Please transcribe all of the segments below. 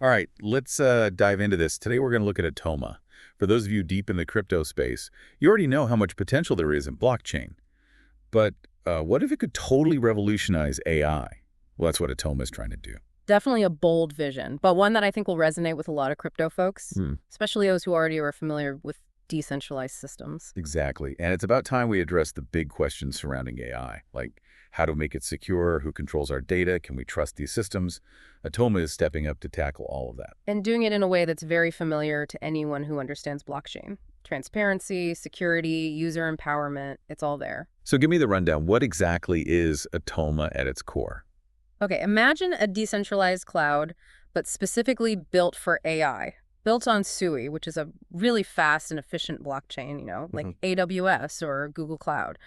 All right, let's dive into this. Today we're going to look at Atoma. For those of you deep in the crypto space, you already know how much potential there is in blockchain. But what if it could totally revolutionize AI? Well, that's what Atoma is trying to do. Definitely a bold vision, but one that I think will resonate with a lot of crypto folks, especially those who already are familiar with decentralized systems. Exactly. And it's about time we address the big questions surrounding AI, like how to make it secure, who controls our data, can we trust these systems? Atoma is stepping up to tackle all of that. And doing it in a way that's very familiar to anyone who understands blockchain. Transparency, security, user empowerment, it's all there. So give me the rundown. What exactly is Atoma at its core? Okay, imagine a decentralized cloud, but specifically built for AI. Built on SUI, which is a really fast and efficient blockchain, like AWS or Google Cloud.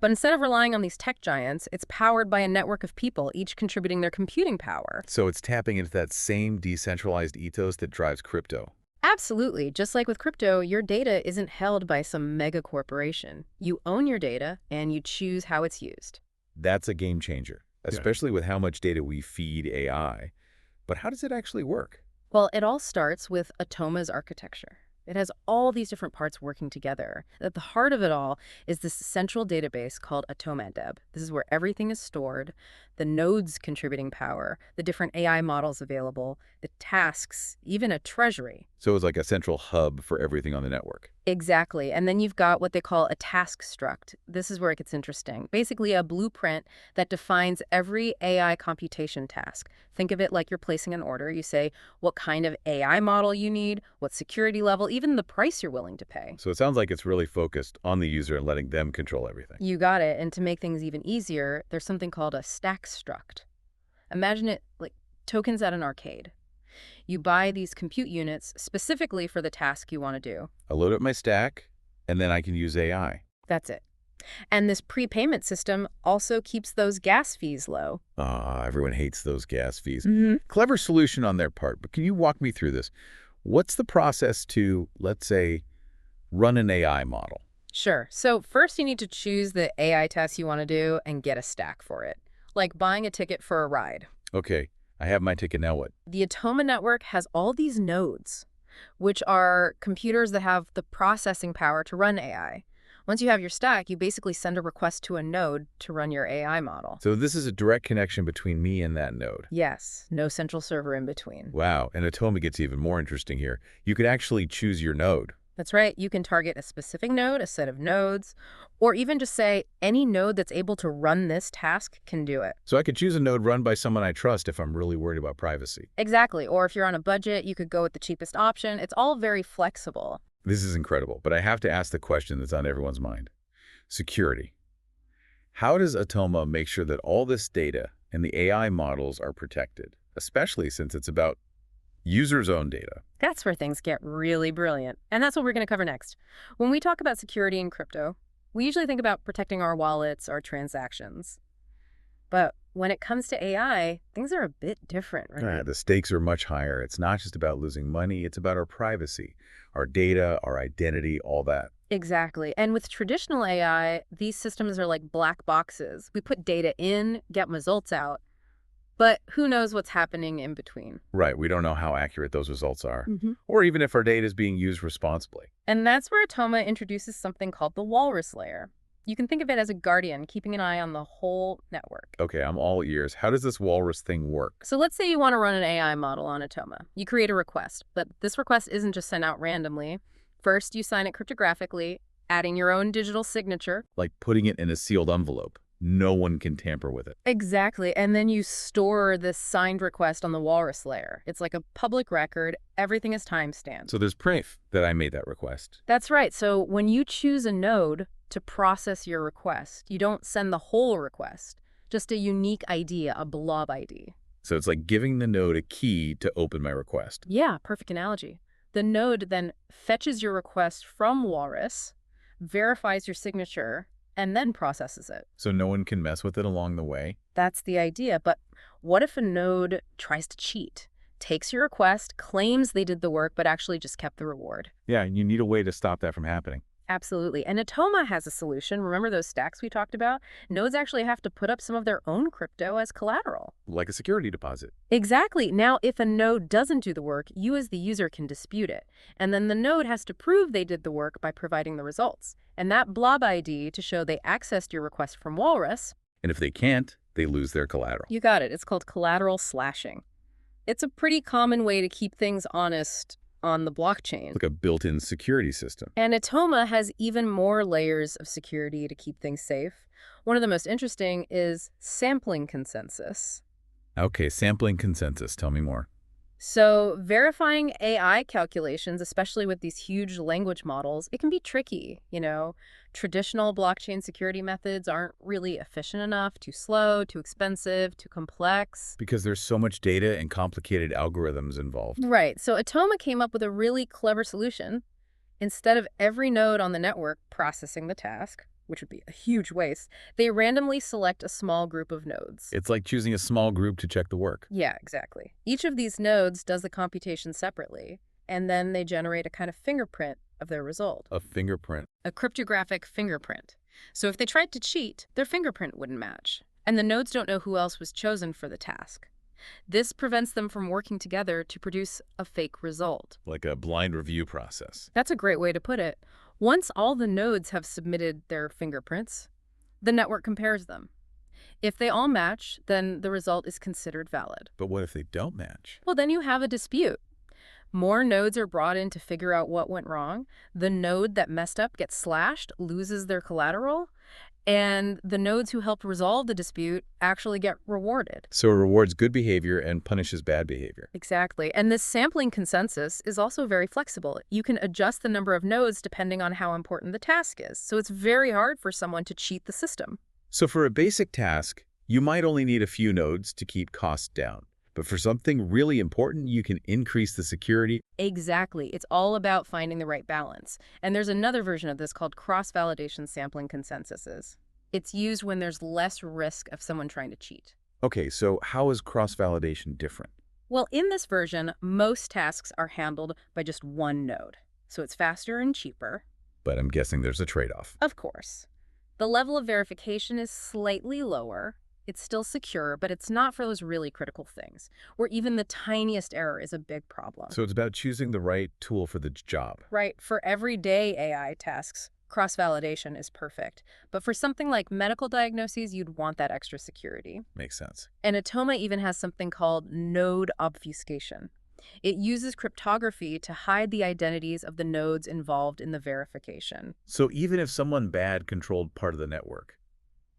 But instead of relying on these tech giants, it's powered by a network of people, each contributing their computing power. So it's tapping into that same decentralized ethos that drives crypto. Absolutely. Just like with crypto, your data isn't held by some mega corporation. You own your data, and you choose how it's used. That's a game changer, especially with how much data we feed AI. But how does it actually work? Well, it all starts with Atoma's architecture. It has all these different parts working together. At the heart of it all is this central database called Atoma Network. This is where everything is stored, the nodes contributing power, the different AI models available, the tasks, even a treasury. So it's like a central hub for everything on the network. Exactly. And then you've got what they call a task struct. This is where it gets interesting. Basically a blueprint that defines every AI computation task. Think of it like you're placing an order. You say what kind of AI model you need, what security level, even the price you're willing to pay. So it sounds like it's really focused on the user and letting them control everything. You got it. And to make things even easier, there's something called a stack struct. Imagine it like tokens at an arcade. You buy these compute units specifically for the task you want to do. I load up my stack, and then I can use AI. That's it. And this prepayment system also keeps those gas fees low. Everyone hates those gas fees. Clever solution on their part, but can you walk me through this? What's the process to, let's say, run an AI model? Sure. So first you need to choose the AI task you want to do and get a stack for it, like buying a ticket for a ride. Okay, I have my ticket, now what? The Atoma Network has all these nodes, which are computers that have the processing power to run AI. Once you have your stack, you basically send a request to a node to run your AI model. So this is a direct connection between me and that node. Yes, no central server in between. Wow, and Atoma gets even more interesting here. You could actually choose your node. That's right. You can target a specific node, a set of nodes, or even just say any node that's able to run this task can do it. So I could choose a node run by someone I trust if I'm really worried about privacy. Exactly. Or if you're on a budget, you could go with the cheapest option. It's all very flexible. This is incredible, but I have to ask the question that's on everyone's mind. Security. How does Atoma make sure that all this data and the AI models are protected, especially since it's about users' own data? That's where things get really brilliant. And that's what we're going to cover next. When we talk about security in crypto, we usually think about protecting our wallets, our transactions. But when it comes to AI, things are a bit different, right? The stakes are much higher. It's not just about losing money. It's about our privacy, our data, our identity, all that. Exactly. And with traditional AI, these systems are like black boxes. We put data in, get results out. But who knows what's happening in between? Right. We don't know how accurate those results are, or even if our data is being used responsibly. And that's where Atoma introduces something called the walrus layer. You can think of it as a guardian, keeping an eye on the whole network. Okay, I'm all ears. How does this walrus thing work? So let's say you want to run an AI model on Atoma. You create a request, but this request isn't just sent out randomly. First, you sign it cryptographically, adding your own digital signature. Like putting it in a sealed envelope. No one can tamper with it. Exactly. And then you store this signed request on the walrus layer. It's like a public record. Everything is timestamped. So there's proof that I made that request. That's right. So when you choose a node to process your request, you don't send the whole request, just a unique ID, a blob ID. So it's like giving the node a key to open my request. Yeah, perfect analogy. The node then fetches your request from Walrus, verifies your signature, and then processes it. So no one can mess with it along the way? That's the idea. But what if a node tries to cheat? Takes your request, claims they did the work, but actually just kept the reward? Yeah, and you need a way to stop that from happening. Absolutely. And Atoma has a solution. Remember those stacks we talked about? Nodes actually have to put up some of their own crypto as collateral. Like a security deposit. Exactly. Now, if a node doesn't do the work, you as the user can dispute it. And then the node has to prove they did the work by providing the results. And that blob ID to show they accessed your request from Walrus. And if they can't, they lose their collateral. You got it. It's called collateral slashing. It's a pretty common way to keep things honest on the blockchain. Like a built-in security system. And Atoma has even more layers of security to keep things safe. One of the most interesting is sampling consensus. Okay, sampling consensus. Tell me more. So verifying AI calculations, especially with these huge language models, it can be tricky. Traditional blockchain security methods aren't really efficient enough, too slow, too expensive, too complex. Because there's so much data and complicated algorithms involved. Right. So Atoma came up with a really clever solution. Instead of every node on the network processing the task, which would be a huge waste, they randomly select a small group of nodes. It's like choosing a small group to check the work. Yeah, exactly. Each of these nodes does the computation separately, and then they generate a kind of fingerprint of their result. A fingerprint. A cryptographic fingerprint. So if they tried to cheat, their fingerprint wouldn't match, and the nodes don't know who else was chosen for the task. This prevents them from working together to produce a fake result. Like a blind review process. That's a great way to put it. Once all the nodes have submitted their fingerprints, the network compares them. If they all match, then the result is considered valid. But what if they don't match? Well, then you have a dispute. More nodes are brought in to figure out what went wrong. The node that messed up gets slashed, loses their collateral, and the nodes who helped resolve the dispute actually get rewarded. So it rewards good behavior and punishes bad behavior. Exactly. And this sampling consensus is also very flexible. You can adjust the number of nodes depending on how important the task is. So it's very hard for someone to cheat the system. So for a basic task, you might only need a few nodes to keep costs down. But for something really important, you can increase the security. Exactly. It's all about finding the right balance. And there's another version of this called cross-validation sampling consensuses. It's used when there's less risk of someone trying to cheat. Okay, so how is cross-validation different? Well, in this version, most tasks are handled by just one node. So it's faster and cheaper. But I'm guessing there's a trade-off. Of course. The level of verification is slightly lower. It's still secure, but it's not for those really critical things, where even the tiniest error is a big problem. So it's about choosing the right tool for the job. Right. For everyday AI tasks, cross-validation is perfect. But for something like medical diagnoses, you'd want that extra security. Makes sense. And Atoma even has something called node obfuscation. It uses cryptography to hide the identities of the nodes involved in the verification. So even if someone bad controlled part of the network,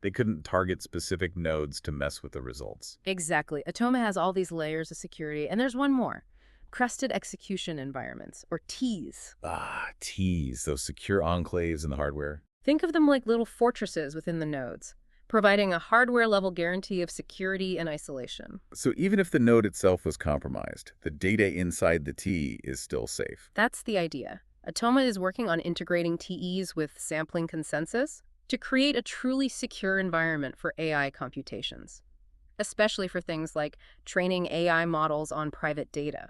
they couldn't target specific nodes to mess with the results. Exactly. Atoma has all these layers of security, and there's one more. Trusted execution environments, or TEEs. Ah, T's, those secure enclaves in the hardware. Think of them like little fortresses within the nodes, providing a hardware-level guarantee of security and isolation. So even if the node itself was compromised, the data inside the T is still safe. That's the idea. Atoma is working on integrating TEs with sampling consensus to create a truly secure environment for AI computations, especially for things like training AI models on private data.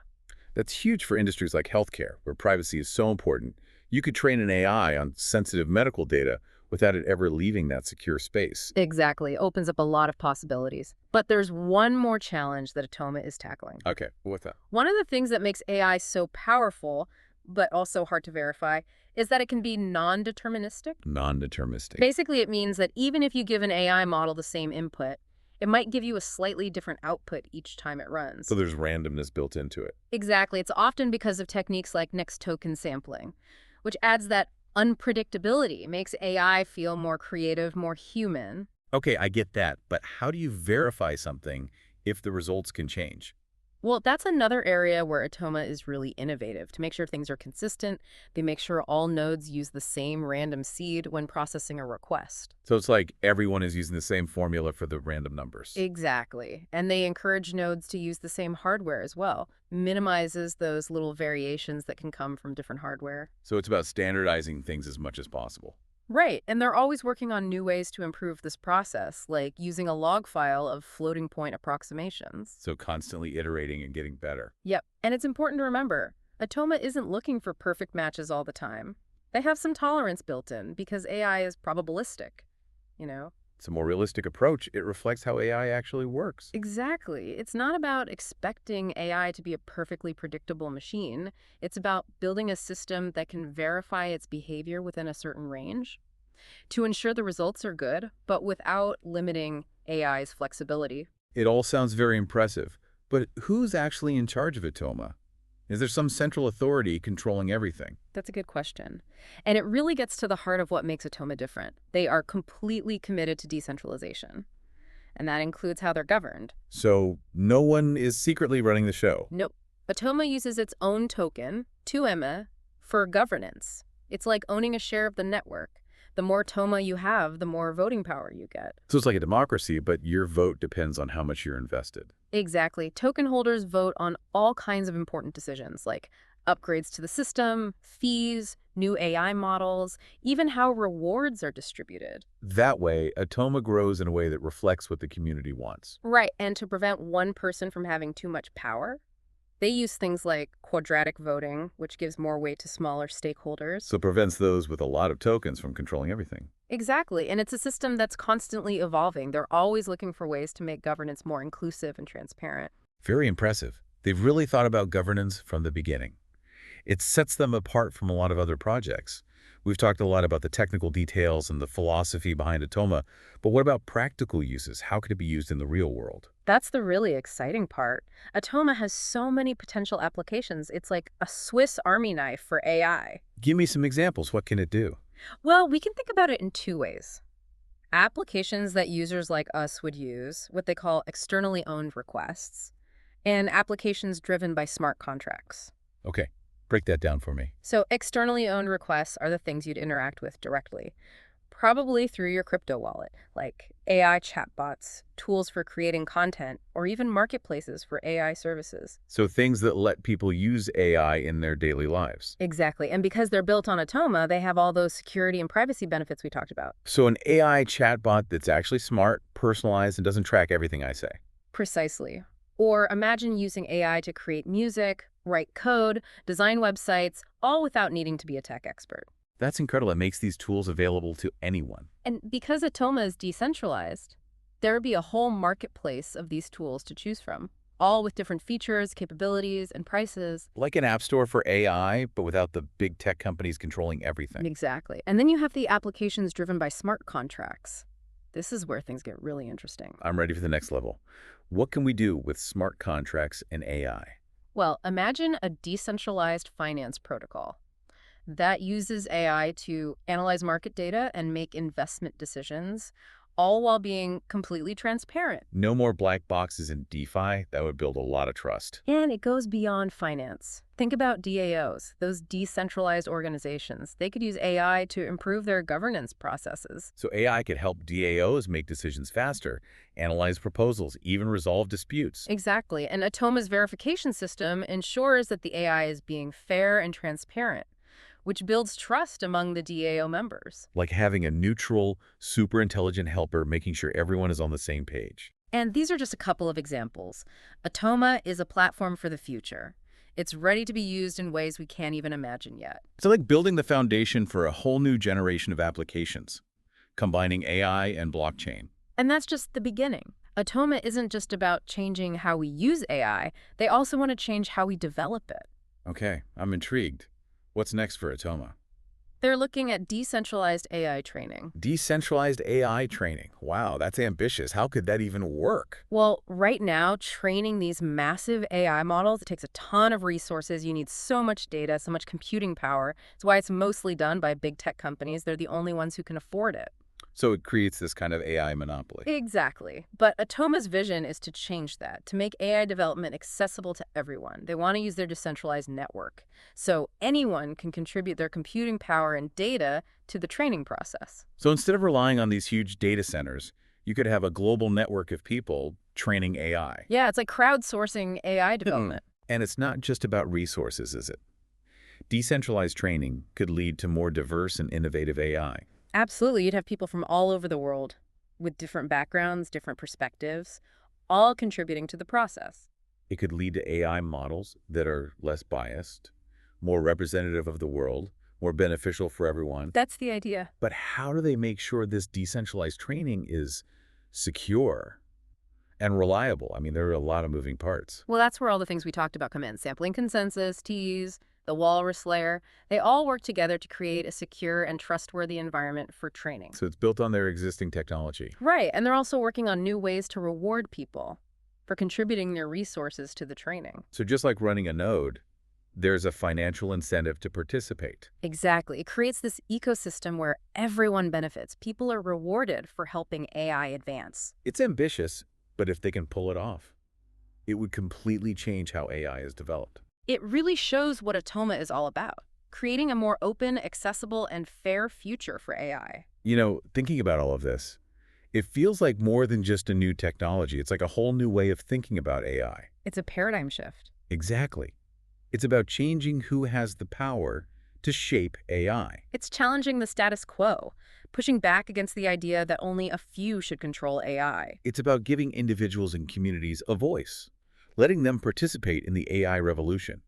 That's huge for industries like healthcare, where privacy is so important. You could train an AI on sensitive medical data without it ever leaving that secure space. Exactly. Opens up a lot of possibilities. But there's one more challenge that Atoma is tackling. Okay, what's that? One of the things that makes AI so powerful, but also hard to verify, is that it can be non-deterministic. Non-deterministic. Basically, it means that even if you give an AI model the same input, it might give you a slightly different output each time it runs. So there's randomness built into it. Exactly. It's often because of techniques like next token sampling, which adds that unpredictability, makes AI feel more creative, more human. Okay, I get that, but how do you verify something if the results can change? Well, that's another area where Atoma is really innovative. To make sure things are consistent, they make sure all nodes use the same random seed when processing a request. So it's like everyone is using the same formula for the random numbers. Exactly. And they encourage nodes to use the same hardware as well. Minimizes those little variations that can come from different hardware. So it's about standardizing things as much as possible. Right, and they're always working on new ways to improve this process, like using a log file of floating point approximations. So constantly iterating and getting better. Yep, and it's important to remember, Atoma isn't looking for perfect matches all the time. They have some tolerance built in because AI is probabilistic, you know? It's a more realistic approach. It reflects how AI actually works. Exactly. It's not about expecting AI to be a perfectly predictable machine. It's about building a system that can verify its behavior within a certain range to ensure the results are good, but without limiting AI's flexibility. It all sounds very impressive, but who's actually in charge of Atoma? Is there some central authority controlling everything? That's a good question. And it really gets to the heart of what makes Atoma different. They are completely committed to decentralization, and that includes how they're governed. So no one is secretly running the show. Nope. Atoma uses its own token, 2EMA, for governance. It's like owning a share of the network. The more Toma you have, the more voting power you get. So it's like a democracy, but your vote depends on how much you're invested. Exactly. Token holders vote on all kinds of important decisions, like upgrades to the system, fees, new AI models, even how rewards are distributed. That way, Atoma grows in a way that reflects what the community wants. Right, and to prevent one person from having too much power, they use things like quadratic voting, which gives more weight to smaller stakeholders. So it prevents those with a lot of tokens from controlling everything. Exactly, and it's a system that's constantly evolving. They're always looking for ways to make governance more inclusive and transparent. Very impressive. They've really thought about governance from the beginning. It sets them apart from a lot of other projects. We've talked a lot about the technical details and the philosophy behind Atoma, but what about practical uses? How could it be used in the real world? That's the really exciting part. Atoma has so many potential applications. It's like a Swiss Army knife for AI. Give me some examples. What can it do? Well, we can think about it in two ways. Applications that users like us would use, what they call externally owned requests, and applications driven by smart contracts. Okay, break that down for me. So externally owned requests are the things you'd interact with directly, probably through your crypto wallet, like AI chatbots, tools for creating content, or even marketplaces for AI services. So things that let people use AI in their daily lives. Exactly. And because they're built on Atoma, they have all those security and privacy benefits we talked about. So an AI chatbot that's actually smart, personalized, and doesn't track everything I say. Precisely. Or imagine using AI to create music, write code, design websites, all without needing to be a tech expert. That's incredible. It makes these tools available to anyone. And because Atoma is decentralized, there would be a whole marketplace of these tools to choose from, all with different features, capabilities, and prices. Like an app store for AI, but without the big tech companies controlling everything. Exactly. And then you have the applications driven by smart contracts. This is where things get really interesting. I'm ready for the next level. What can we do with smart contracts and AI? Well, imagine a decentralized finance protocol that uses AI to analyze market data and make investment decisions, all while being completely transparent. No more black boxes in DeFi. That would build a lot of trust. And it goes beyond finance. Think about DAOs, those decentralized organizations. They could use AI to improve their governance processes. So AI could help DAOs make decisions faster, analyze proposals, even resolve disputes. Exactly. And Atoma's verification system ensures that the AI is being fair and transparent, which builds trust among the DAO members. Like having a neutral, super intelligent helper making sure everyone is on the same page. And these are just a couple of examples. Atoma is a platform for the future. It's ready to be used in ways we can't even imagine yet. It's like building the foundation for a whole new generation of applications, combining AI and blockchain. And that's just the beginning. Atoma isn't just about changing how we use AI. They also want to change how we develop it. Okay, I'm intrigued. What's next for Atoma? They're looking at decentralized AI training. Decentralized AI training. Wow, that's ambitious. How could that even work? Well, right now, training these massive AI models, it takes a ton of resources. You need so much data, so much computing power. It's why it's mostly done by big tech companies. They're the only ones who can afford it. So it creates this kind of AI monopoly. Exactly. But Atoma's vision is to change that, to make AI development accessible to everyone. They want to use their decentralized network, so anyone can contribute their computing power and data to the training process. So instead of relying on these huge data centers, you could have a global network of people training AI. Yeah, it's like crowdsourcing AI development. And it's not just about resources, is it? Decentralized training could lead to more diverse and innovative AI. Absolutely. You'd have people from all over the world with different backgrounds, different perspectives, all contributing to the process. It could lead to AI models that are less biased, more representative of the world, more beneficial for everyone. That's the idea. But how do they make sure this decentralized training is secure and reliable? I mean, there are a lot of moving parts. Well, that's where all the things we talked about come in. Sampling consensus, T's, the walrus layer. They all work together to create a secure and trustworthy environment for training. So it's built on their existing technology. Right, and they're also working on new ways to reward people for contributing their resources to the training. So just like running a node, there's a financial incentive to participate. Exactly. It creates this ecosystem where everyone benefits. People are rewarded for helping AI advance. It's ambitious, but if they can pull it off, it would completely change how AI is developed. It really shows what Atoma is all about, creating a more open, accessible, and fair future for AI. You know, thinking about all of this, it feels like more than just a new technology. It's like a whole new way of thinking about AI. It's a paradigm shift. Exactly. It's about changing who has the power to shape AI. It's challenging the status quo, pushing back against the idea that only a few should control AI. It's about giving individuals and communities a voice, letting them participate in the AI revolution,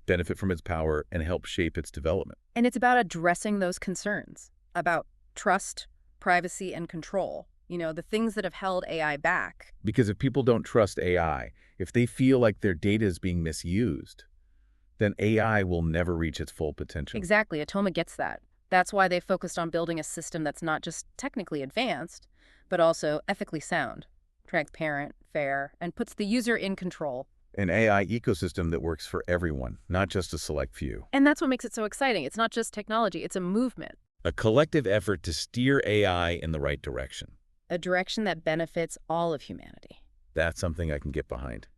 benefit from its power, and help shape its development. And it's about addressing those concerns about trust, privacy, and control. You know, the things that have held AI back. Because if people don't trust AI, if they feel like their data is being misused, then AI will never reach its full potential. Exactly. Atoma gets that. That's why they focused on building a system that's not just technically advanced, but also ethically sound, transparent, fair, and puts the user in control. An AI ecosystem that works for everyone, not just a select few. And that's what makes it so exciting. It's not just technology, it's a movement. A collective effort to steer AI in the right direction. A direction that benefits all of humanity. That's something I can get behind.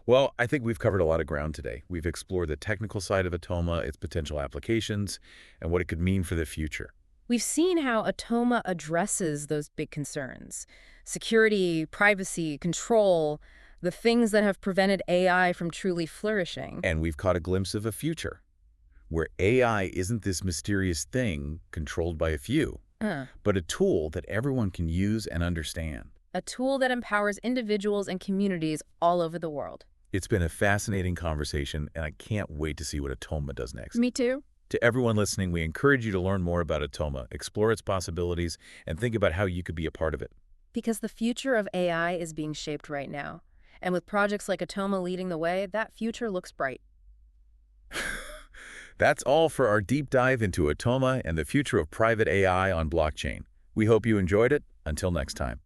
Well, I think we've covered a lot of ground today. We've explored the technical side of Atoma, its potential applications, and what it could mean for the future. We've seen how Atoma addresses those big concerns. Security, privacy, control, the things that have prevented AI from truly flourishing. And we've caught a glimpse of a future where AI isn't this mysterious thing controlled by a few, but a tool that everyone can use and understand. A tool that empowers individuals and communities all over the world. It's been a fascinating conversation, and I can't wait to see what Atoma does next. Me too. To everyone listening, we encourage you to learn more about Atoma, explore its possibilities, and think about how you could be a part of it. Because the future of AI is being shaped right now. And with projects like Atoma leading the way, that future looks bright. That's all for our deep dive into Atoma and the future of private AI on blockchain. We hope you enjoyed it. Until next time.